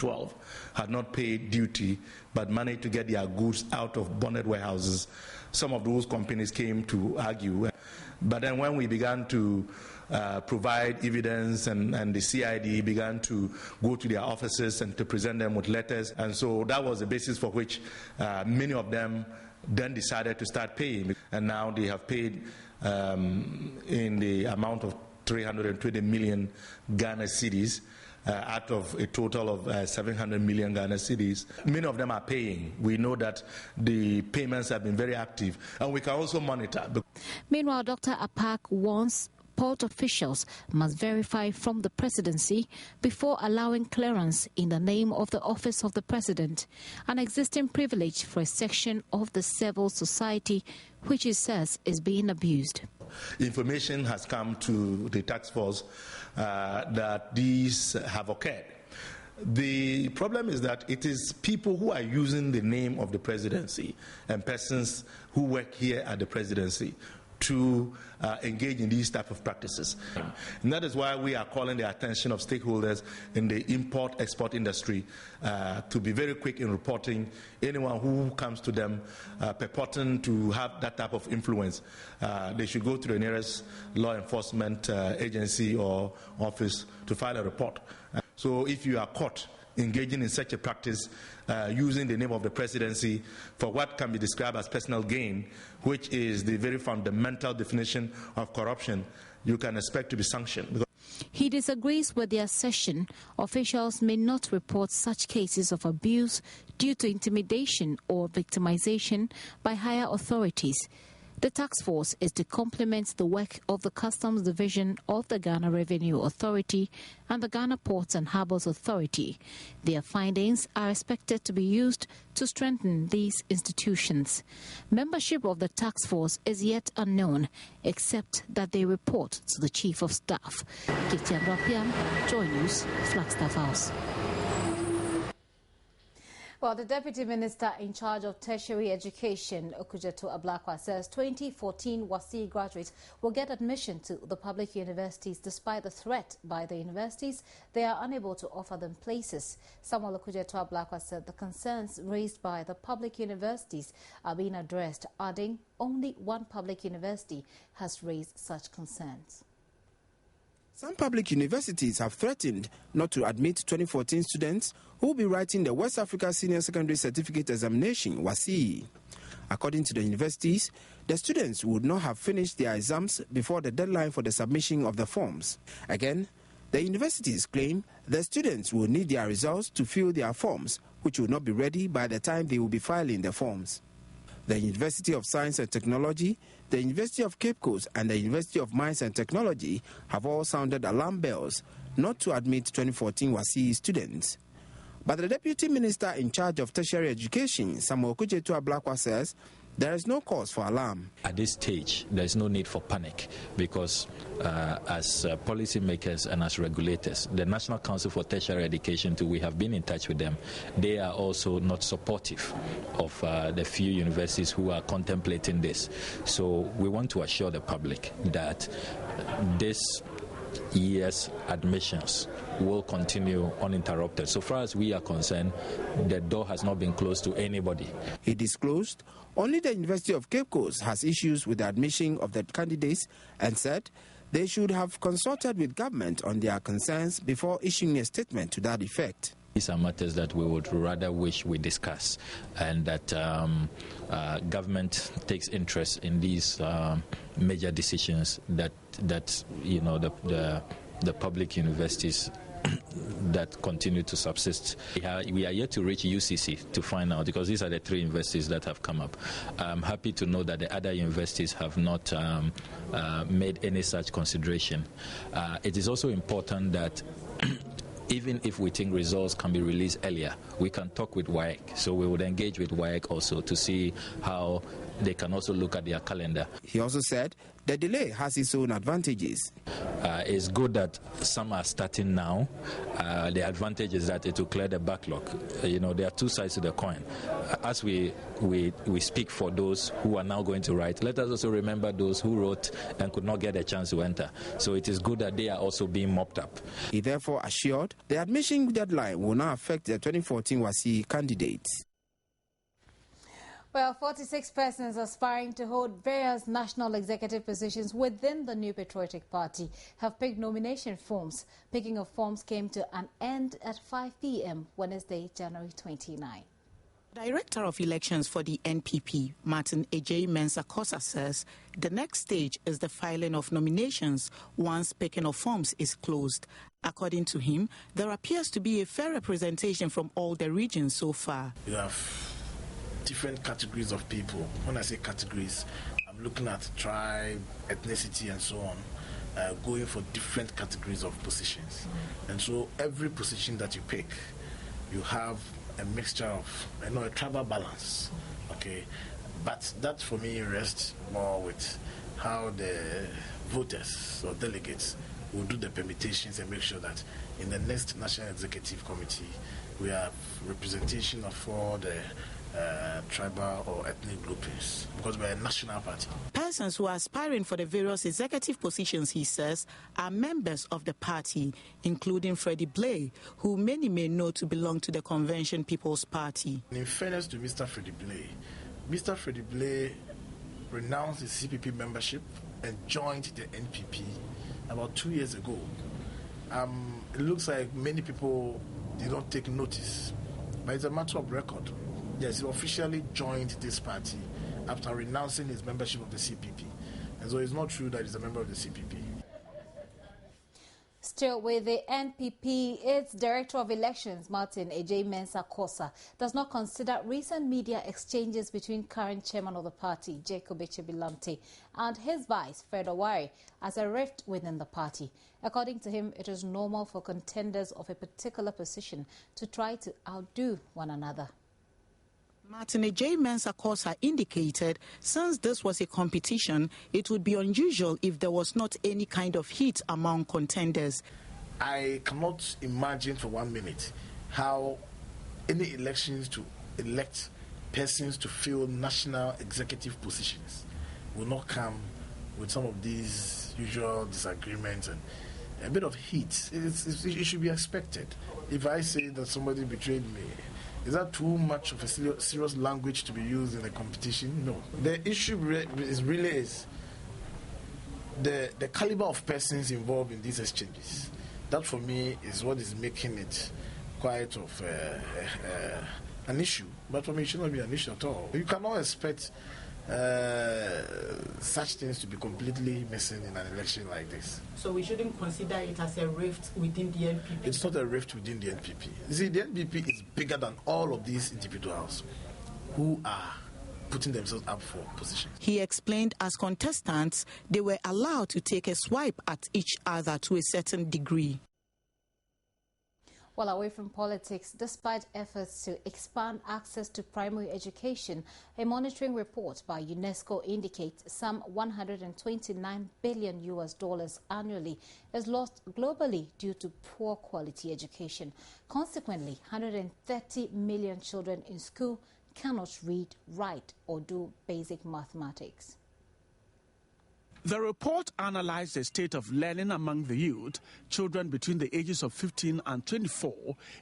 2012 had not paid duty but managed to get their goods out of bonded warehouses. Some of those companies came to argue. But then when we began to provide evidence and the CID began to go to their offices and to present them with letters, and so that was the basis for which many of them then decided to start paying. And now they have paid in the amount of 320 million Ghana cedis out of a total of 700 million Ghana cedis. Many of them are paying. We know that the payments have been very active, and we can also monitor. Meanwhile, Dr. Apak warns port officials must verify from the presidency before allowing clearance in the name of the office of the president, an existing privilege for a section of the civil society which he says is being abused. Information has come to the task force that these have occurred. The problem is that it is people who are using the name of the presidency and persons who work here at the presidency to engage in these type of practices. And that is why we are calling the attention of stakeholders in the import-export industry to be very quick in reporting anyone who comes to them purporting to have that type of influence. They should go to the nearest law enforcement agency or office to file a report. So if you are caught engaging in such a practice using the name of the presidency for what can be described as personal gain, which is the very fundamental definition of corruption, you can expect to be sanctioned. He disagrees with the assertion officials may not report such cases of abuse due to intimidation or victimization by higher authorities. The task force is to complement the work of the Customs Division of the Ghana Revenue Authority and the Ghana Ports and Harbours Authority. Their findings are expected to be used to strengthen these institutions. Membership of the task force is yet unknown, except that they report to the Chief of Staff. Kitian Rapiam, Joy News, Flagstaff House. Well, the Deputy Minister in charge of Tertiary Education, Okujeto Ablakwa, says 2014 WASI graduates will get admission to the public universities despite the threat by the universities. They are unable to offer them places. Samuel Okujeto Ablakwa said the concerns raised by the public universities are being addressed, adding only one public university has raised such concerns. Some public universities have threatened not to admit 2014 students who will be writing the West Africa Senior Secondary Certificate Examination, WASI. According to the universities, the students would not have finished their exams before the deadline for the submission of the forms. Again, the universities claim the students will need their results to fill their forms, which will not be ready by the time they will be filing the forms. The University of Science and Technology, the University of Cape Coast and the University of Mines and Technology have all sounded alarm bells not to admit 2014 WASI students. But the Deputy Minister in charge of Tertiary Education, Samuel Okujeto Ablakwa, says there is no cause for alarm. At this stage, there is no need for panic because as policymakers and as regulators, the National Council for Tertiary Education, too, we have been in touch with them. They are also not supportive of the few universities who are contemplating this. So we want to assure the public that this year's admissions will continue uninterrupted. So far as we are concerned, the door has not been closed to anybody. He disclosed only the University of Cape Coast has issues with the admission of the candidates and said they should have consulted with government on their concerns before issuing a statement to that effect. These are matters that we would rather wish we discuss, and that government takes interest in these major decisions that you know the public universities that continue to subsist. We are yet to reach UCC to find out, because these are the three universities that have come up. I'm happy to know that the other universities have not made any such consideration. It is also important that even if we think results can be released earlier, we can talk with WAEC. So we would engage with WAEC also to see how they can also look at their calendar. He also said the delay has its own advantages. It's good that some are starting now. The advantage is that it will clear the backlog. There are two sides to the coin. As we speak for those who are now going to write, let us also remember those who wrote and could not get a chance to enter. So it is good that they are also being mopped up. He therefore assured the admission deadline will not affect the 2014 Wasii candidates. Well, 46 persons aspiring to hold various national executive positions within the New Patriotic Party have picked nomination forms. Picking of forms came to an end at 5 p.m. Wednesday, January 29. Director of Elections for the NPP, Martin Ejay Mensah-Kosa, says the next stage is the filing of nominations once picking of forms is closed. According to him, there appears to be a fair representation from all the regions so far. You have different categories of people. When I say categories, I'm looking at tribe, ethnicity, and so on, going for different categories of positions. And so every position that you pick, you have a mixture of, a tribal balance, okay? But that, for me, rests more with how the voters or delegates will do the permutations and make sure that in the next National Executive Committee, we have representation of all the tribal or ethnic groupings, because we're a national party. Persons who are aspiring for the various executive positions, he says, are members of the party, including Freddie Blay, who many may know to belong to the Convention People's Party. In fairness to Mr. Freddie Blay renounced his CPP membership and joined the NPP about 2 years ago. It looks like many people did not take notice, but it's a matter of record. Yes, he officially joined this party after renouncing his membership of the CPP. And so it's not true that he's a member of the CPP. Still with the NPP, its Director of Elections, Martin Ejay Mensah-Kosa, does not consider recent media exchanges between current chairman of the party, Jacob Echebilamte, and his vice, Fred Oware, as a rift within the party. According to him, it is normal for contenders of a particular position to try to outdo one another. Martin Ejay Mensah-Kosa indicated since this was a competition, it would be unusual if there was not any kind of heat among contenders. I cannot imagine for 1 minute how any elections to elect persons to fill national executive positions will not come with some of these usual disagreements and a bit of heat. It should be expected. If I say that somebody betrayed me, is that too much of a serious language to be used in a competition? No. The issue is the caliber of persons involved in these exchanges. That, for me, is what is making it quite of an issue. But for me, it should not be an issue at all. You cannot expect such things to be completely missing in an election like this. So we shouldn't consider it as a rift within the NPP? It's not a rift within the NPP. You see, the NPP is bigger than all of these individuals who are putting themselves up for positions. He explained as contestants, they were allowed to take a swipe at each other to a certain degree. Well, away from politics, despite efforts to expand access to primary education, a monitoring report by UNESCO indicates some $129 billion annually is lost globally due to poor quality education. Consequently, 130 million children in school cannot read, write, or do basic mathematics. The report analyzed the state of learning among the youth, children between the ages of 15 and 24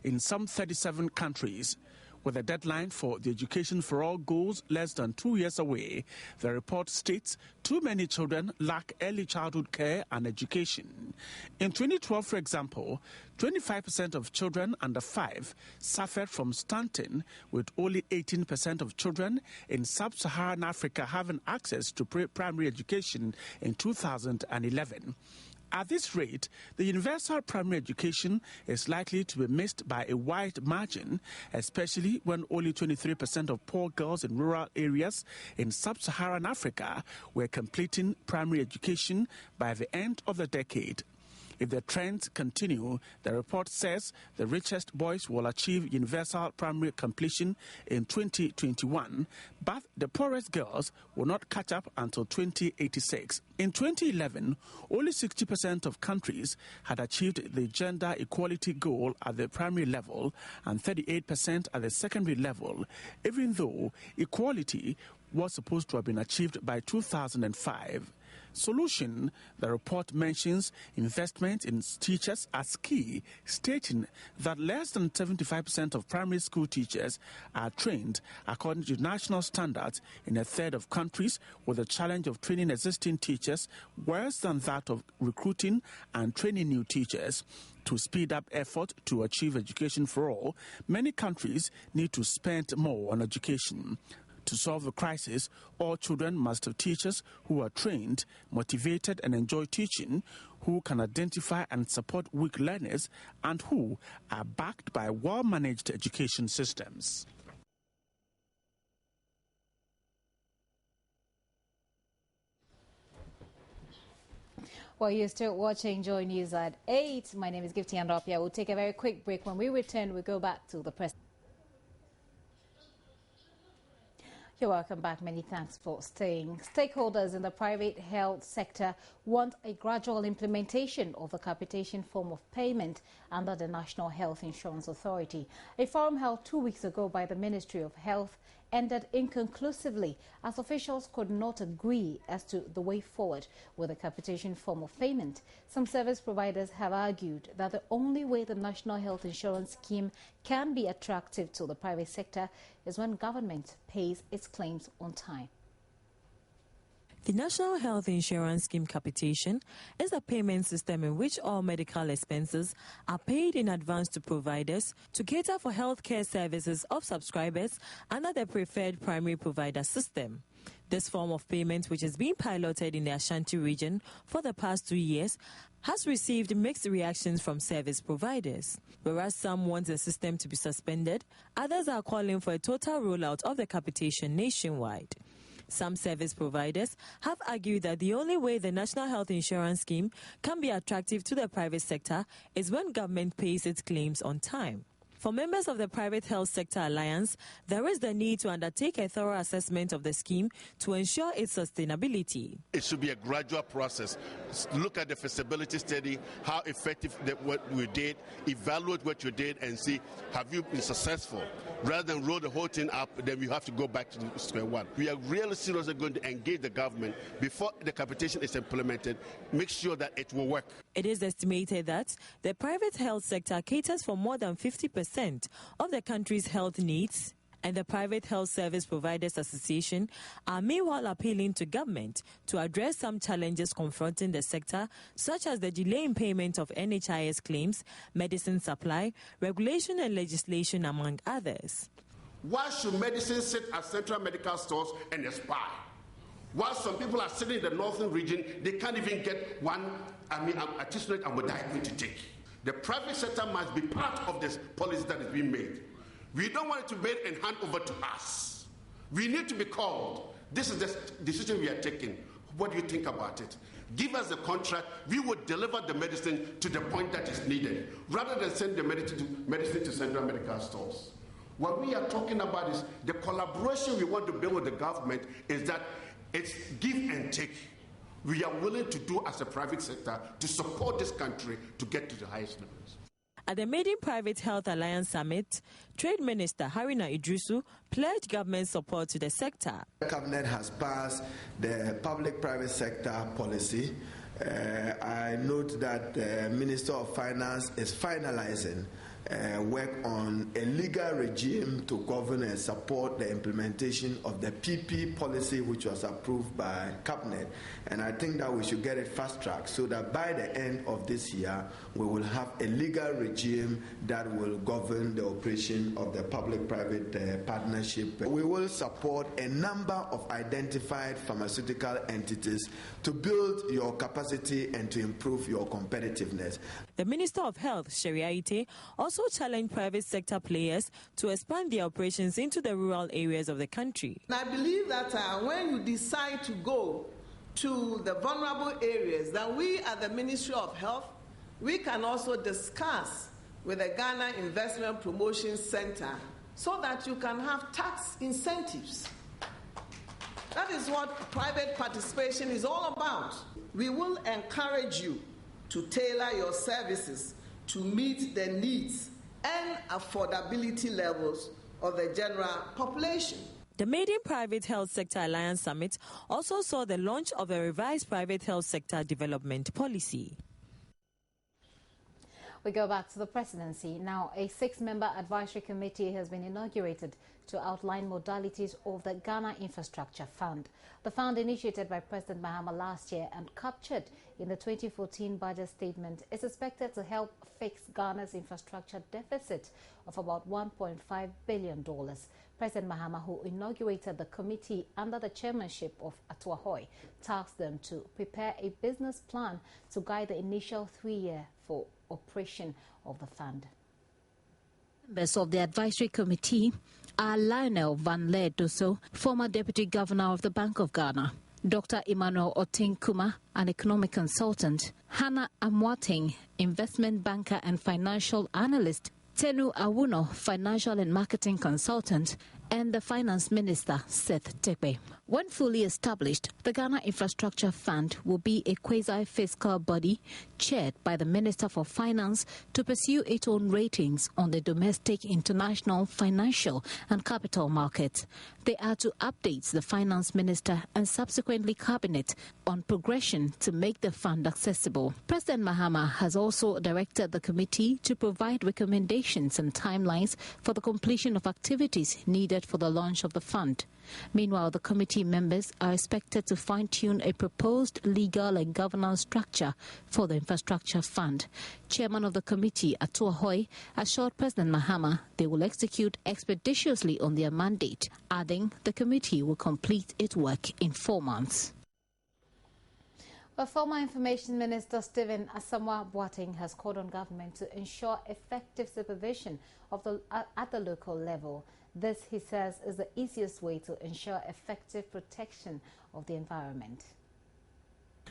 in some 37 countries. With a deadline for the Education for All goals less than 2 years away, the report states too many children lack early childhood care and education. In 2012, for example, 25% of children under 5 suffered from stunting, with only 18% of children in sub-Saharan Africa having access to primary education in 2011. At this rate, the universal primary education is likely to be missed by a wide margin, especially when only 23% of poor girls in rural areas in sub-Saharan Africa were completing primary education by the end of the decade. If the trends continue, the report says the richest boys will achieve universal primary completion in 2021, but the poorest girls will not catch up until 2086. In 2011, only 60% of countries had achieved the gender equality goal at the primary level and 38% at the secondary level, even though equality was supposed to have been achieved by 2005. Solution: the report mentions investment in teachers as key, stating that less than 75% of primary school teachers are trained according to national standards in a third of countries, with the challenge of training existing teachers worse than that of recruiting and training new teachers. To speed up effort to achieve education for all, many countries need to spend more on education. To solve the crisis, all children must have teachers who are trained, motivated and enjoy teaching, who can identify and support weak learners, and who are backed by well-managed education systems. Well, you're still watching Joy News at 8. My name is Gifty Andopia. We'll take a very quick break. When we return, we'll go back to the press. You're welcome back. Many thanks for staying. Stakeholders in the private health sector want a gradual implementation of the capitation form of payment under the National Health Insurance Authority. A forum held 2 weeks ago by the Ministry of Health ended inconclusively as officials could not agree as to the way forward with the capitation form of payment. Some service providers have argued that the only way the National Health Insurance Scheme can be attractive to the private sector is when government pays its claims on time. The National Health Insurance Scheme capitation is a payment system in which all medical expenses are paid in advance to providers to cater for healthcare services of subscribers under the preferred primary provider system. This form of payment, which has been piloted in the Ashanti region for the past 2 years, has received mixed reactions from service providers. Whereas some want the system to be suspended, others are calling for a total rollout of the capitation nationwide. Some service providers have argued that the only way the National Health Insurance Scheme can be attractive to the private sector is when government pays its claims on time. For members of the Private Health Sector Alliance, there is the need to undertake a thorough assessment of the scheme to ensure its sustainability. It should be a gradual process. Look at the feasibility study, how effective what we did, evaluate what you did and see, have you been successful? Rather than roll the whole thing up, then we have to go back to square one. We are really seriously going to engage the government before the capitation is implemented, make sure that it will work. It is estimated that the private health sector caters for more than 50% of the country's health needs, and the Private Health Service Providers Association are meanwhile appealing to government to address some challenges confronting the sector, such as the delay in payment of NHIS claims, medicine supply, regulation and legislation, among others. Why should medicine sit at central medical stores and expire? While some people are sitting in the northern region, they can't even get one articulate amodiaquine to take. The private sector must be part of this policy that is being made. We don't want it to be and hand over to us. We need to be called. This is the decision we are taking. What do you think about it? Give us the contract. We will deliver the medicine to the point that is needed, rather than send the medicine to central medical stores. What we are talking about is the collaboration we want to build with the government is that it's give and take. We are willing to do as a private sector to support this country to get to the highest levels. At the Maiden Private Health Alliance Summit, Trade Minister Haruna Idrisu pledged government support to the sector. The Cabinet has passed the public-private sector policy. I note that the Minister of Finance is finalizing work on a legal regime to govern and support the implementation of the PP policy, which was approved by Cabinet. And I think that we should get it fast-tracked so that by the end of this year, we will have a legal regime that will govern the operation of the public-private partnership. We will support a number of identified pharmaceutical entities to build your capacity and to improve your competitiveness. The Minister of Health, Sharia Ite, also challenged private sector players to expand their operations into the rural areas of the country. And I believe that when you decide to go to the vulnerable areas, that we at the Ministry of Health we can also discuss with the Ghana Investment Promotion Center so that you can have tax incentives. That is what private participation is all about. We will encourage you to tailor your services to meet the needs and affordability levels of the general population. The Maiden Private Health Sector Alliance Summit also saw the launch of a revised private health sector development policy. We go back to the presidency. Now, a 6-member advisory committee has been inaugurated to outline modalities of the Ghana Infrastructure Fund. The fund, initiated by President Mahama last year and captured in the 2014 budget statement, is expected to help fix Ghana's infrastructure deficit of about $1.5 billion. President Mahama, who inaugurated the committee under the chairmanship of Atuahoi, tasked them to prepare a business plan to guide the initial 3-year for operation of the fund. Members of the advisory committee are Lionel Van Leer Dosso, former Deputy Governor of the Bank of Ghana, Dr. Emmanuel Otin-Kuma, an economic consultant, Hannah Amwating, investment banker and financial analyst, Tenu Awuno, financial and marketing consultant, and the Finance Minister, Seth Tekpe. When fully established, the Ghana Infrastructure Fund will be a quasi-fiscal body chaired by the Minister for Finance to pursue its own ratings on the domestic, international, financial and capital markets. They are to update the Finance Minister and subsequently Cabinet on progression to make the fund accessible. President Mahama has also directed the committee to provide recommendations and timelines for the completion of activities needed for the launch of the fund. Meanwhile, the committee members are expected to fine-tune a proposed legal and governance structure for the infrastructure fund. Chairman of the committee, Atuahoi, assured President Mahama they will execute expeditiously on their mandate, adding the committee will complete its work in 4 months. But former Information Minister Stephen Asamoah Boateng has called on government to ensure effective supervision at the local level. This, he says, is the easiest way to ensure effective protection of the environment.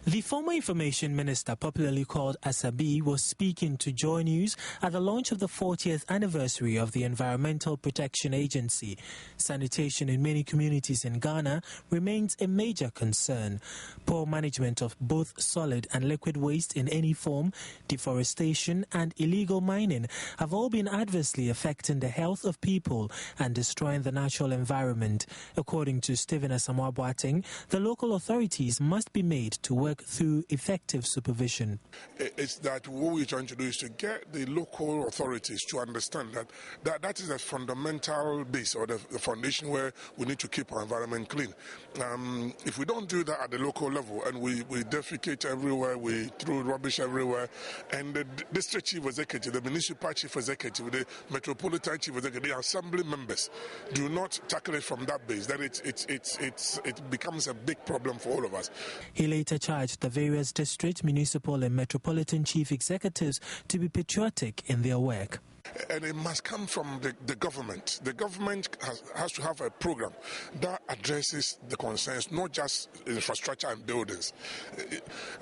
The former Information Minister, popularly called Asabi, was speaking to Joy News at the launch of the 40th anniversary of the Environmental Protection Agency. Sanitation in many communities in Ghana remains a major concern. Poor management of both solid and liquid waste in any form, deforestation and illegal mining have all been adversely affecting the health of people and destroying the natural environment. According to Stephen Asamoah Boateng, the local authorities must be made to work through effective supervision. It's that what we're trying to do is to get the local authorities to understand that is a fundamental base or the foundation where we need to keep our environment clean. If we don't do that at the local level and we defecate everywhere, we throw rubbish everywhere, and the district chief executive, the municipal chief executive, the metropolitan chief executive, the assembly members do not tackle it from that base, then it becomes a big problem for all of us. He later charged the various district, municipal and metropolitan chief executives to be patriotic in their work. And it must come from the government. The government has to have a program that addresses the concerns, not just infrastructure and buildings.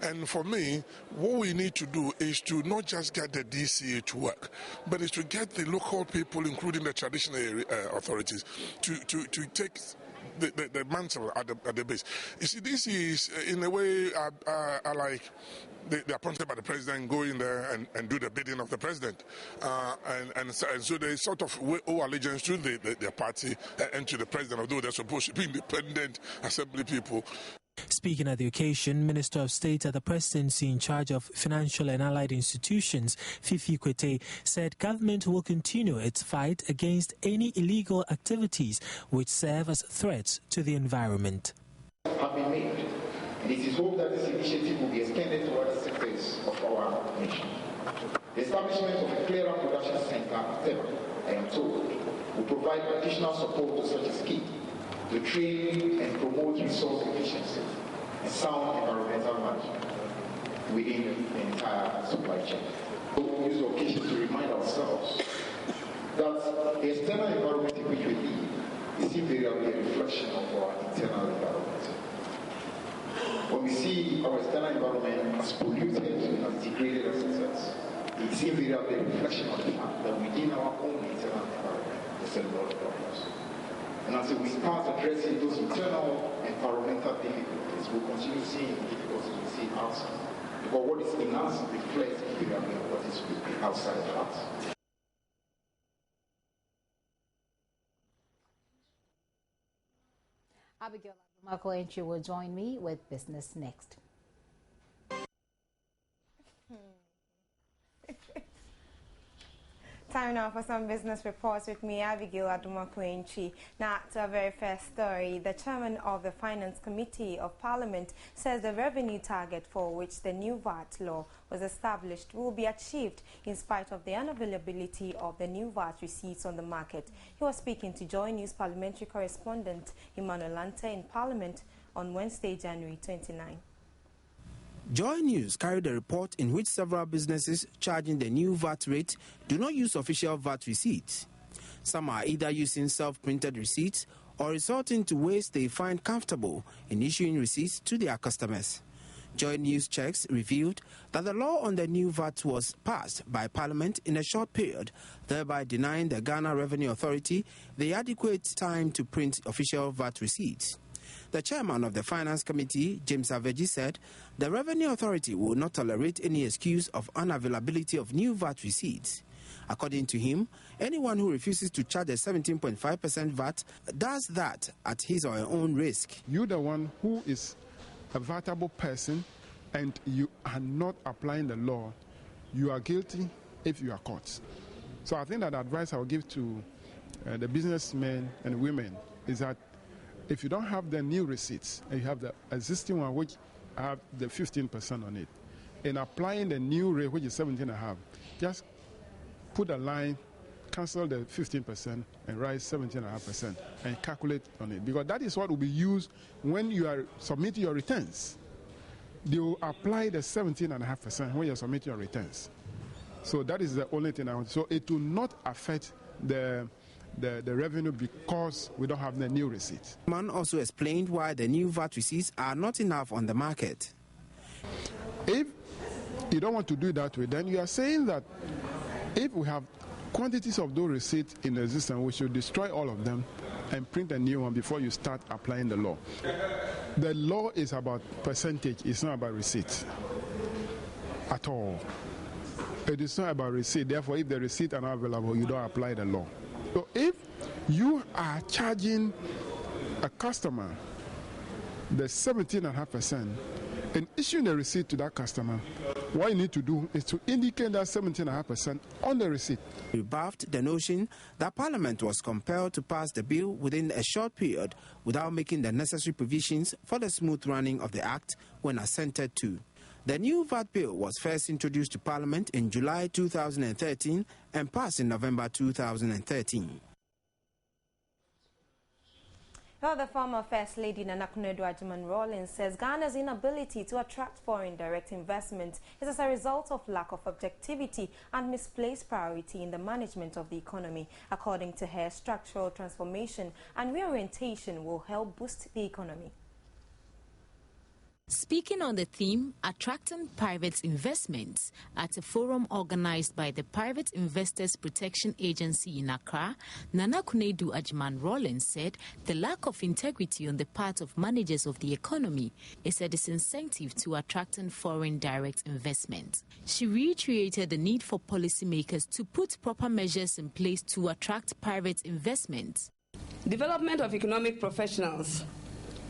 And for me, what we need to do is to not just get the DCA to work, but is to get the local people, including the traditional authorities, to take the mantle at the base. You see, this is, in a way, like they're appointed by the president, go in there and do the bidding of the president. And so they sort of owe allegiance to their party and to the president, although they're supposed to be independent assembly people. Speaking at the occasion, Minister of State at the presidency in charge of financial and allied institutions, Fifi Kwete, said government will continue its fight against any illegal activities which serve as threats to the environment. Have been made, and it is hoped that this initiative will be extended to other sectors of our nation. The establishment of a clearer production center, I am told, will provide additional support to such a scheme to train and promote resource efficiency and sound environmental management within the entire supply chain. We will use the occasion to remind ourselves that the external environment in which we live is invariably a reflection of our internal environment. When we see our external environment as polluted and as degraded as it is, it's invariably a reflection of the fact that within our own internal environment, there's a lot of problems. And as we start addressing those internal environmental difficulties, we'll continue seeing difficulties we see outside. Because what is in us reflects invariably what is outside of us. Abigail Marco will join me with Business Next. Time now for some business reports with me, Abigail Adumakwenchi. Now, to our very first story, the chairman of the Finance Committee of Parliament says the revenue target for which the new VAT law was established will be achieved in spite of the unavailability of the new VAT receipts on the market. He was speaking to Joy News parliamentary correspondent Emmanuel Lante in Parliament on Wednesday, January 29. Joy News carried a report in which several businesses charging the new VAT rate do not use official VAT receipts. Some are either using self-printed receipts or resorting to ways they find comfortable in issuing receipts to their customers. Joy News checks revealed that the law on the new VAT was passed by Parliament in a short period, thereby denying the Ghana Revenue Authority the adequate time to print official VAT receipts. The chairman of the Finance Committee, James Aveji, said the Revenue Authority will not tolerate any excuse of unavailability of new VAT receipts. According to him, anyone who refuses to charge a 17.5% VAT does that at his or her own risk. You're the one who is a VATable person and you are not applying the law. You are guilty if you are caught. So I think that the advice I will give to the businessmen and women is that if you don't have the new receipts and you have the existing one which have the 15% on it, in applying the new rate which is 17.5, just put a line, cancel the 15% and write 17.5% and calculate on it, because that is what will be used when you are submitting your returns. They will apply the 17.5% when you are submitting your returns. So that is the only thing I want. So it will not affect the revenue because we don't have the new receipts. Man also explained why the new VAT receipts are not enough on the market. If you don't want to do it that way, then you are saying that if we have quantities of those receipts in existence, we should destroy all of them and print a new one before you start applying the law. The law is about percentage, it's not about receipts at all. It is not about receipt. Therefore, if the receipts are not available, you don't apply the law. So if you are charging a customer the 17.5% and issuing a receipt to that customer, what you need to do is to indicate that 17.5% on the receipt. He rebuffed the notion that Parliament was compelled to pass the bill within a short period without making the necessary provisions for the smooth running of the Act when assented to. The new VAT bill was first introduced to Parliament in July 2013 and passed in November 2013. Well, the former First Lady Nana Akufo-Addo Rawlings says Ghana's inability to attract foreign direct investment is as a result of lack of objectivity and misplaced priority in the management of the economy. According to her, structural transformation and reorientation will help boost the economy. Speaking on the theme, attracting private investments, at a forum organized by the Private Investors Protection Agency in Accra, Nana Akufo-Addo Rawlings said the lack of integrity on the part of managers of the economy is a disincentive to attracting foreign direct investment. She reiterated the need for policymakers to put proper measures in place to attract private investment. Development of economic professionals,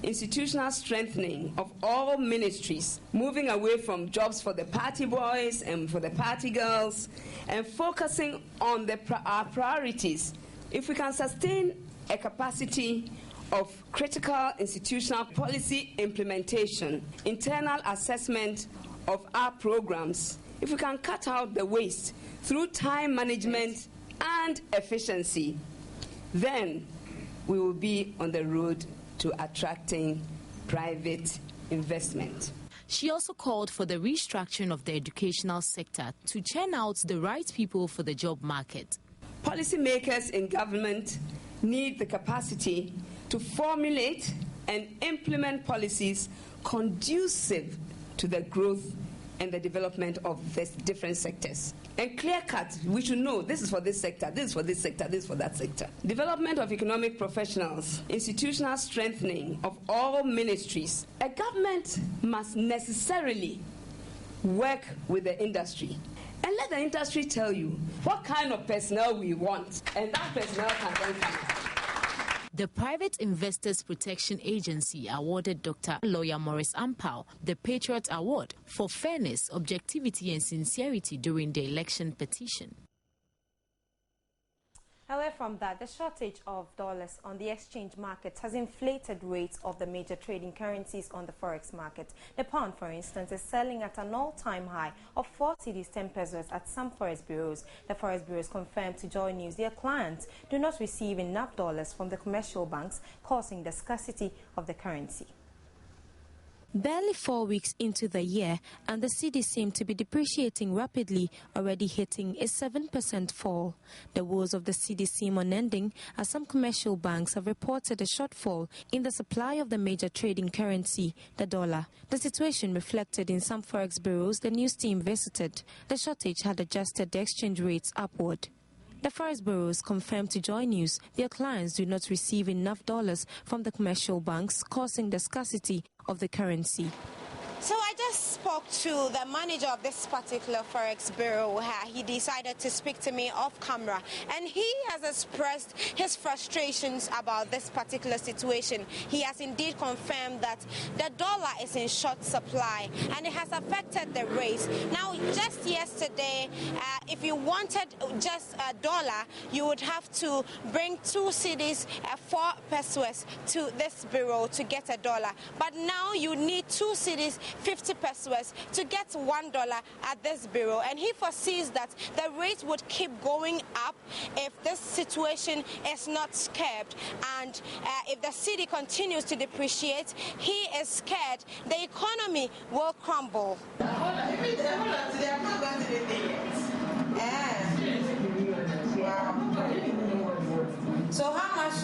institutional strengthening of all ministries, moving away from jobs for the party boys and for the party girls, and focusing on our priorities. If we can sustain a capacity of critical institutional policy implementation, internal assessment of our programs, if we can cut out the waste through time management and efficiency, then we will be on the road to attracting private investment. She also called for the restructuring of the educational sector to churn out the right people for the job market. Policymakers in government need the capacity to formulate and implement policies conducive to the growth and the development of these different sectors. And clear cut, we should know this is for this sector, this is for this sector, this is for that sector. Development of economic professionals, institutional strengthening of all ministries. A government must necessarily work with the industry and let the industry tell you what kind of personnel we want, and that personnel can then come. The Private Investors Protection Agency awarded Dr. Lawyer Maurice Ampao the Patriot Award for fairness, objectivity and sincerity during the election petition. Away from that, the shortage of dollars on the exchange markets has inflated rates of the major trading currencies on the forex market. The pound, for instance, is selling at an all-time high of 4 cedis 10 pesos at some forex bureaus. The forex bureaus confirmed to Joy News their clients do not receive enough dollars from the commercial banks, causing the scarcity of the currency. Barely 4 weeks into the year, and the cedi seemed to be depreciating rapidly, already hitting a 7% fall. The woes of the cedi seem unending, as some commercial banks have reported a shortfall in the supply of the major trading currency, the dollar. The situation reflected in some forex bureaus the news team visited. The shortage had adjusted the exchange rates upward. The forex bureaus confirmed to Joy News their clients do not receive enough dollars from the commercial banks, causing the scarcity of the currency. So I just spoke to the manager of this particular forex bureau. He decided to speak to me off camera, and he has expressed his frustrations about this particular situation. He has indeed confirmed that the dollar is in short supply and it has affected the rates. Now, just yesterday, if you wanted just a dollar, you would have to bring 2 cedis, 4 pesos to this bureau to get a dollar. But now you need 2 cedis, 50 pesos to get $1 at this bureau, and he foresees that the rate would keep going up if this situation is not curbed, and if the cedi continues to depreciate, he is scared the economy will crumble. So how much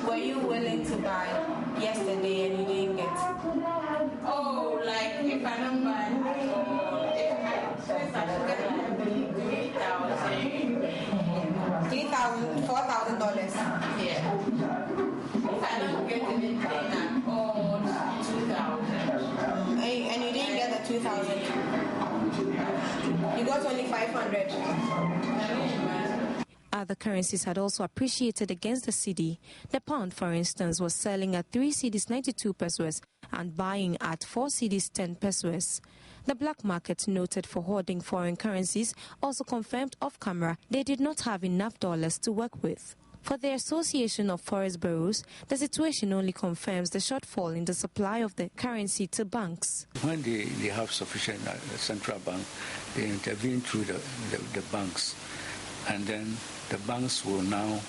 were you willing to buy yesterday and you didn't get? Oh, like if I don't buy $4,000. Yeah. If I don't get anything at all, $2,000. And you didn't get the $2,000. You got only $500. Other currencies had also appreciated against the cedi. The pound, for instance, was selling at 3 cedis 92 pesos and buying at 4 cedis 10 pesos. The black market, noted for hoarding foreign currencies, also confirmed off-camera they did not have enough dollars to work with. For the Association of Forex Bureaus, the situation only confirms the shortfall in the supply of the currency to banks. When they have sufficient central bank, they intervene through the banks, and then the banks will now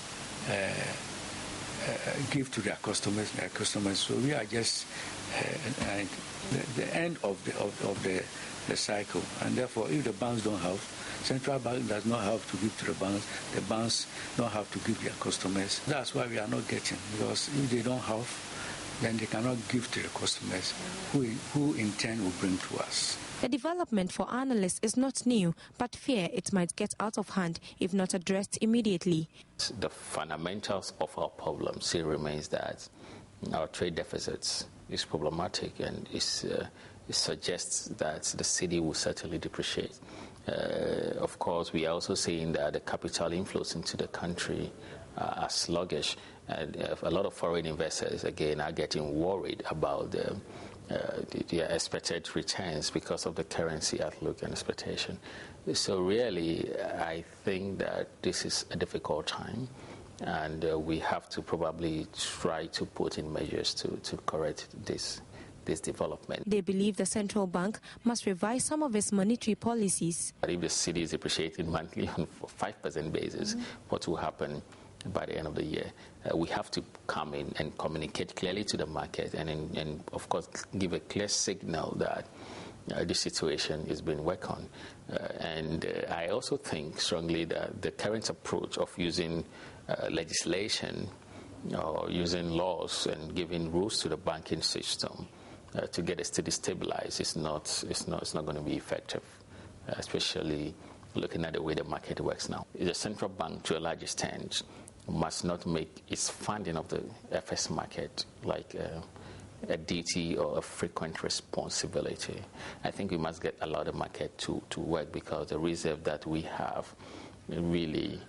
give to their customers. So we are just at the end of the cycle, and therefore, if the banks don't have, central bank does not have to give to the banks don't have to give their customers. That's why we are not getting, because if they don't have, then they cannot give to the customers, who in turn will bring to us. The development for analysts is not new, but fear it might get out of hand if not addressed immediately. The fundamentals of our problem still remains that our trade deficits is problematic, and it suggests that the cedi will certainly depreciate. Of course, we are also seeing that the capital inflows into the country are sluggish, and a lot of foreign investors, again, are getting worried about their expected returns because of the currency outlook and expectation. So really, I think that this is a difficult time, and we have to probably try to put in measures to correct this development. They believe the central bank must revise some of its monetary policies. But if the cedi is depreciating monthly on a 5% basis, what will happen by the end of the year? We have to come in and communicate clearly to the market, and of course give a clear signal that this situation is being worked on. And I also think strongly that the current approach of using legislation or using laws and giving rules to the banking system to get the city stabilized is not going to be effective, especially looking at the way the market works now. The central bank, to a large extent, must not make its funding of the FS market like a duty or a frequent responsibility. I think we must allow the market to work, because the reserve that we have really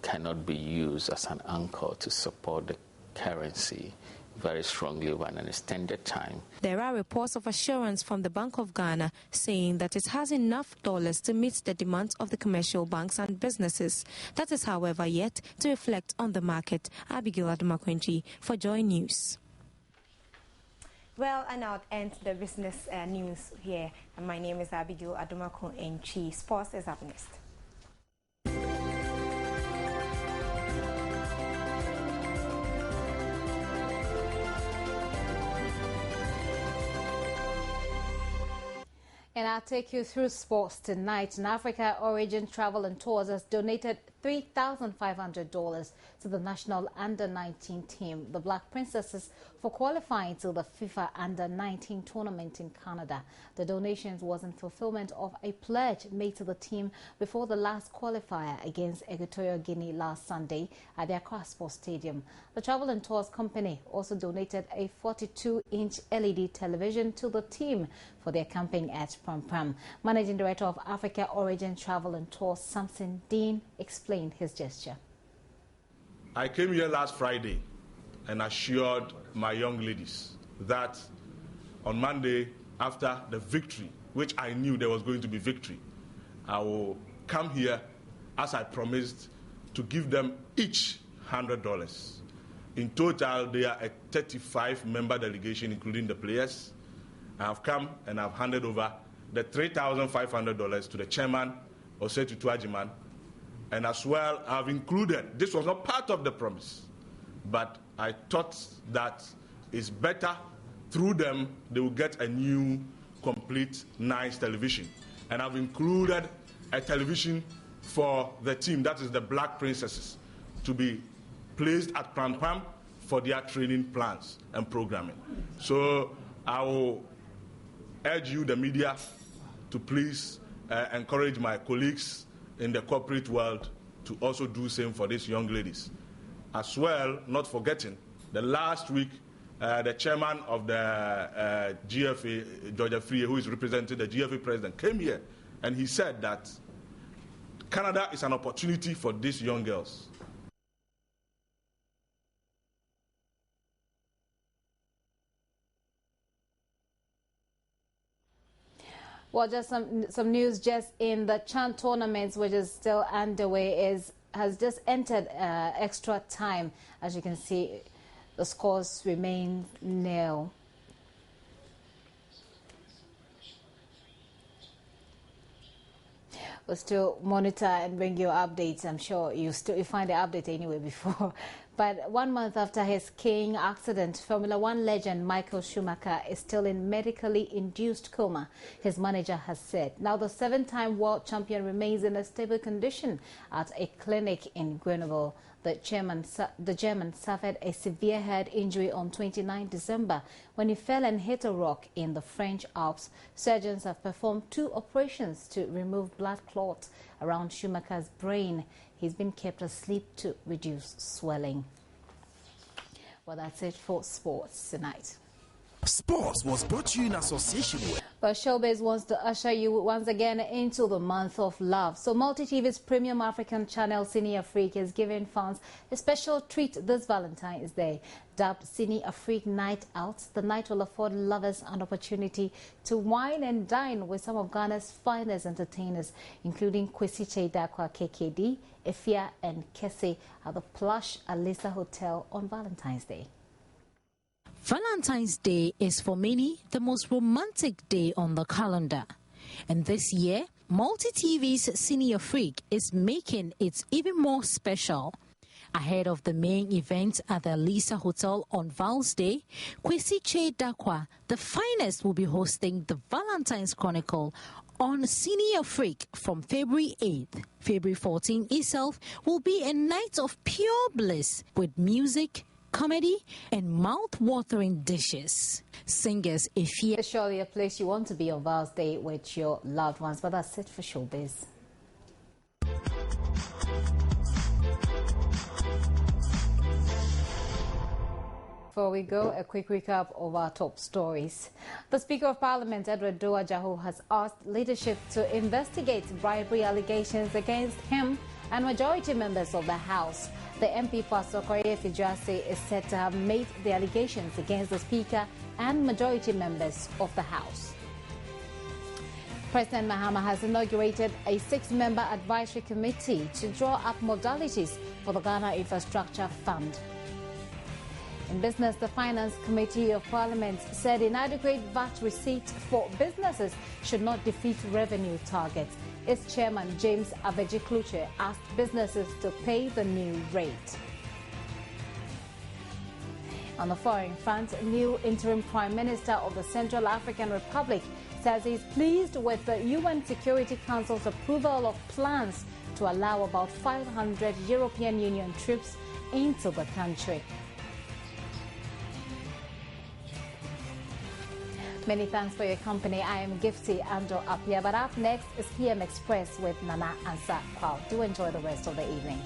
cannot be used as an anchor to support the currency very strongly over an extended time. There are reports of assurance from the Bank of Ghana saying that it has enough dollars to meet the demands of the commercial banks and businesses. That is, however, yet to reflect on the market. Abigail Adumakwenchi for Joy News. Well, and I'll end the business news here. And my name is Abigail Adumakwenchi. Sports is up next. And I'll take you through sports tonight. An Africa Origin Travel and Tours has donated $3,500 to the national Under-19 team, the Black Princesses, for qualifying to the FIFA Under-19 tournament in Canada. The donations was in fulfillment of a pledge made to the team before the last qualifier against Equatorial Guinea last Sunday at the Accra Sports Stadium. The Travel and Tours company also donated a 42-inch LED television to the team for their camping at Pram Pram. Managing Director of Africa Origin Travel and Tours, Samson Dean, explained his gesture. I came here last Friday and assured my young ladies that on Monday, after the victory, which I knew there was going to be victory, I will come here as I promised to give them each $100. In total, they are a 35-member delegation, including the players. I have come and I've handed over the $3,500 to the chairman, Osei Tutuajiman, and as well I've included, this was not part of the promise, but I thought that it's better through them they will get a new, complete, nice television. And I've included a television for the team, that is the Black Princesses, to be placed at Pram Pram for their training plans and programming. So I will urge you, the media, to please encourage my colleagues in the corporate world to also do the same for these young ladies. As well, not forgetting, the last week, the chairman of the GFA, Georgia Free, who is representing the GFA president, came here and he said that Canada is an opportunity for these young girls. Well, just some news just in the Chan tournaments, which is still underway, has just entered extra time. As you can see, the scores remain nil. We'll still monitor and bring you updates. I'm sure you find the update anyway before. But 1 month after his skiing accident, Formula One legend Michael Schumacher is still in medically induced coma, his manager has said. Now the 7-time world champion remains in a stable condition at a clinic in Grenoble. The German suffered a severe head injury on 29 December when he fell and hit a rock in the French Alps. Surgeons have performed 2 operations to remove blood clots around Schumacher's brain. He's been kept asleep to reduce swelling. Well, that's it for sports tonight. Sports was brought to you in association with... But Showbiz wants to usher you once again into the month of love. So MultiTV's premium African channel, Cine Afrique, is giving fans a special treat this Valentine's Day. Dubbed Cine Afrique Night Out, the night will afford lovers an opportunity to wine and dine with some of Ghana's finest entertainers, including Kwesi Cheidakwa KKD, Efia and Kese at the plush Alisa Hotel on Valentine's Day. Valentine's Day is for many the most romantic day on the calendar. And this year, MultiTV's Cine Afrique is making it even more special. Ahead of the main event at the Alisa Hotel on Val's Day, Kwesi Cheidakwa, the finest, will be hosting the Valentine's Chronicle On Senior Freak from February 8th, February 14th itself will be a night of pure bliss with music, comedy, and mouth-watering dishes. Singers Ifia. It's surely a place you want to be on Val's Day with your loved ones, but that's it for Showbiz. Before we go, a quick recap of our top stories. The Speaker of Parliament, Edward Doajahu, has asked leadership to investigate bribery allegations against him and majority members of the House. The MP Pastor Korea Fijuase is said to have made the allegations against the Speaker and majority members of the House. President Mahama has inaugurated a 6-member advisory committee to draw up modalities for the Ghana Infrastructure Fund. In business, the Finance Committee of Parliament said inadequate VAT receipts for businesses should not defeat revenue targets. Its chairman, James Abeji-Kluche, asked businesses to pay the new rate. On the foreign front, new interim Prime Minister of the Central African Republic says he's pleased with the UN Security Council's approval of plans to allow about 500 European Union troops into the country. Many thanks for your company. I am Gifty Ando Apia, but up next is PM Express with Nana Ansa Kwao. Do enjoy the rest of the evening.